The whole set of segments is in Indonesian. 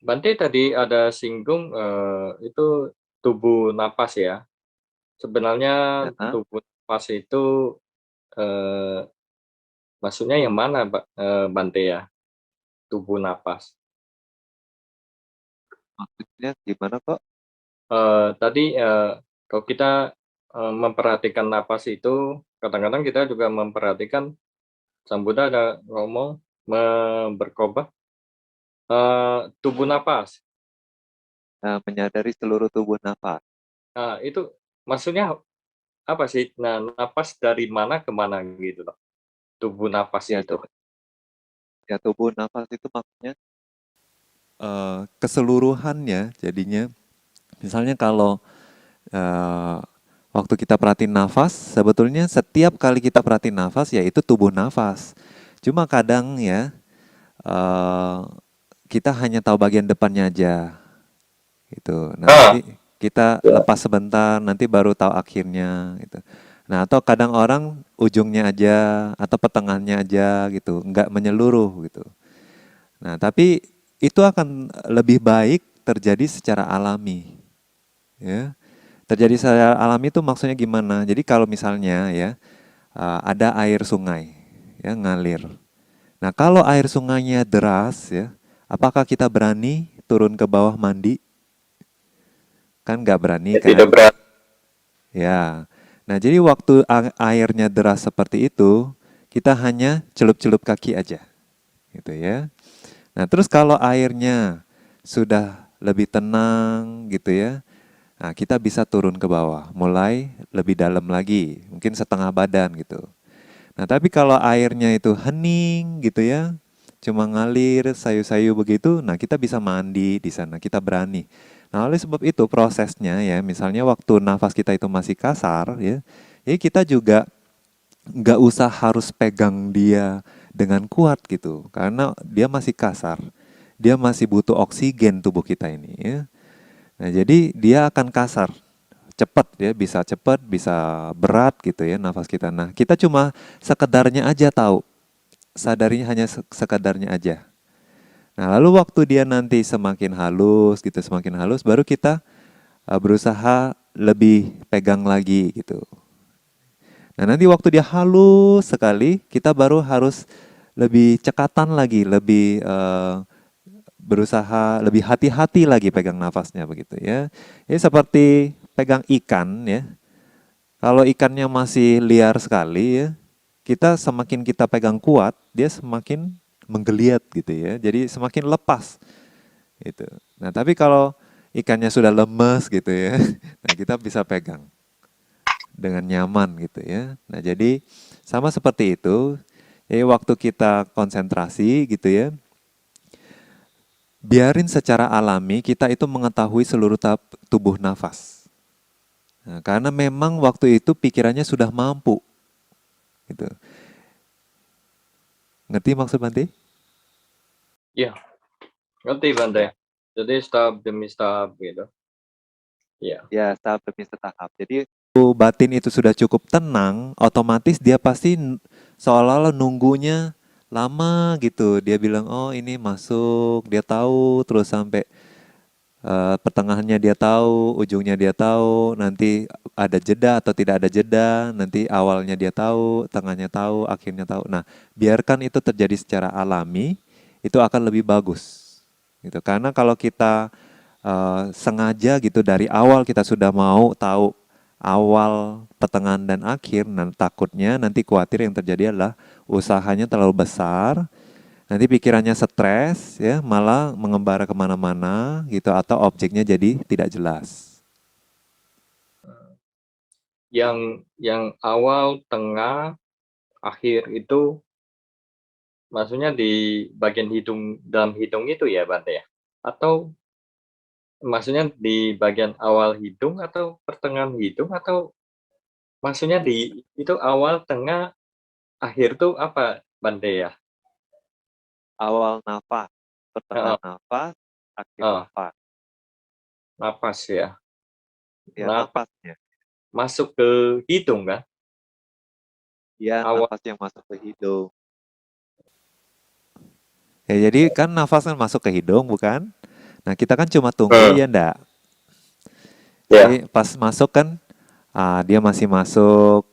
Bante tadi ada singgung itu tubuh napas ya. Sebenarnya Ya, tubuh napas itu eh, maksudnya yang mana, Bante ya? Tubuh napas. maksudnya gimana kok? Tadi kalau kita memperhatikan napas itu, kadang-kadang kita juga memperhatikan Sang Buddha ada ngomong berkobah tubuh napas. Nah, menyadari seluruh tubuh nafas. Nah, itu maksudnya apa sih? Nah, napas dari mana ke mana gitu loh. Tubuh napas Ya, itu. ya tubuh nafas itu maksudnya keseluruhannya. Jadinya, misalnya kalau eh, waktu kita perhatiin nafas, sebetulnya setiap kali kita perhatiin nafas, ya itu tubuh nafas. Cuma kadang ya eh, kita hanya tahu bagian depannya aja, gitu. Nah, Ah, nanti kita lepas sebentar, nanti baru tahu akhirnya, gitu. Nah, atau kadang orang ujungnya aja atau pertengahannya aja gitu, nggak menyeluruh gitu. Nah, tapi itu akan lebih baik terjadi secara alami, ya. Terjadi secara alami itu maksudnya gimana? Jadi kalau misalnya ya ada air sungai ya ngalir. Nah, kalau air sungainya deras ya, apakah kita berani turun ke bawah mandi? Kan nggak berani ya kan? tidak berat. Ya. Nah, jadi waktu airnya deras seperti itu, kita hanya celup-celup kaki aja, gitu ya. Nah, terus kalau airnya sudah lebih tenang gitu ya, nah kita bisa turun ke bawah, mulai lebih dalam lagi, mungkin setengah badan gitu. Nah, tapi kalau airnya itu hening gitu ya, cuma ngalir sayu-sayu begitu, nah kita bisa mandi di sana, kita berani. Nah, oleh sebab itu prosesnya ya, misalnya waktu nafas kita itu masih kasar ya, ya kita juga nggak usah harus pegang dia dengan kuat gitu, karena dia masih kasar. Dia masih butuh oksigen tubuh kita ini ya. Nah, jadi dia akan kasar, cepat ya, bisa cepat, bisa berat gitu ya nafas kita. Nah, kita cuma sekedarnya aja tahu, sadarinya hanya sekedarnya aja. Nah, lalu waktu dia nanti semakin halus gitu, semakin halus, baru kita berusaha lebih pegang lagi gitu. Nah, nanti waktu dia halus sekali, kita baru harus lebih cekatan lagi, lebih berusaha lebih hati-hati lagi pegang nafasnya begitu ya. Ini seperti pegang ikan ya. Kalau ikannya masih liar sekali ya, kita semakin kita pegang kuat, dia semakin menggeliat gitu ya. Jadi semakin lepas gitu. Nah, tapi kalau ikannya sudah lemes gitu ya, nah kita bisa pegang dengan nyaman gitu ya. Nah, jadi sama seperti itu. Jadi waktu kita konsentrasi gitu ya, biarin secara alami kita itu mengetahui seluruh tubuh nafas. Nah, karena memang waktu itu pikirannya sudah mampu gitu. Ngerti maksud Bante? Ya, ngerti Bante. Ya. Jadi tahap demi tahap gitu. Ya. Ya, tahap demi tahap. Jadi batin itu sudah cukup tenang, otomatis dia pasti seolah-olah nunggunya lama gitu. Dia bilang, oh ini masuk, dia tahu terus sampai pertengahannya dia tahu, ujungnya dia tahu, nanti ada jeda atau tidak ada jeda, nanti awalnya dia tahu, tengahnya tahu, akhirnya tahu. Nah, biarkan itu terjadi secara alami, itu akan lebih bagus. Gitu. Karena kalau kita sengaja gitu dari awal kita sudah mau tahu awal, pertengahan dan akhir, nah takutnya nanti khawatir yang terjadi adalah usahanya terlalu besar, nanti pikirannya stres ya, malah mengembara kemana-mana gitu atau objeknya jadi tidak jelas. Yang awal, tengah, akhir itu maksudnya di bagian hidung dalam hidung itu ya, Bante ya? Atau maksudnya di bagian awal hidung atau pertengahan hidung atau maksudnya di itu awal, tengah, akhir tuh apa, Bante ya? Awal nafas, Heeh, pertengahan nafas, akhir heeh, nafas. napas ya. Ya Napas nafasnya. masuk ke hidung kan? Ya Awal. nafas yang masuk ke hidung. Ya jadi kan nafas kan masuk ke hidung bukan? Nah, kita kan cuma tunggu Hmm. ya ndak. Ya. Jadi pas masuk kan, dia masih masuk,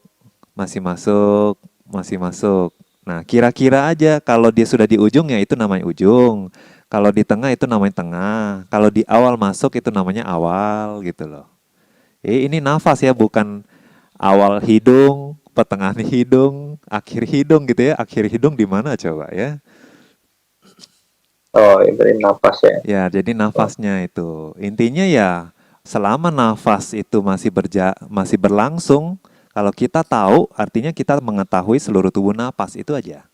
masih masuk, masih masuk. Nah, kira-kira aja kalau dia sudah di ujung ya itu namanya ujung. Kalau di tengah itu namanya tengah. Kalau di awal masuk itu namanya awal gitu loh. Ini nafas ya, bukan awal hidung, pertengahan hidung, akhir hidung gitu ya. Akhir hidung di mana coba ya? Oh, itu napas ya. Ya, jadi Oh, nafasnya itu. Intinya ya selama nafas itu masih berlangsung, kalau kita tahu artinya kita mengetahui seluruh tubuh napas itu aja.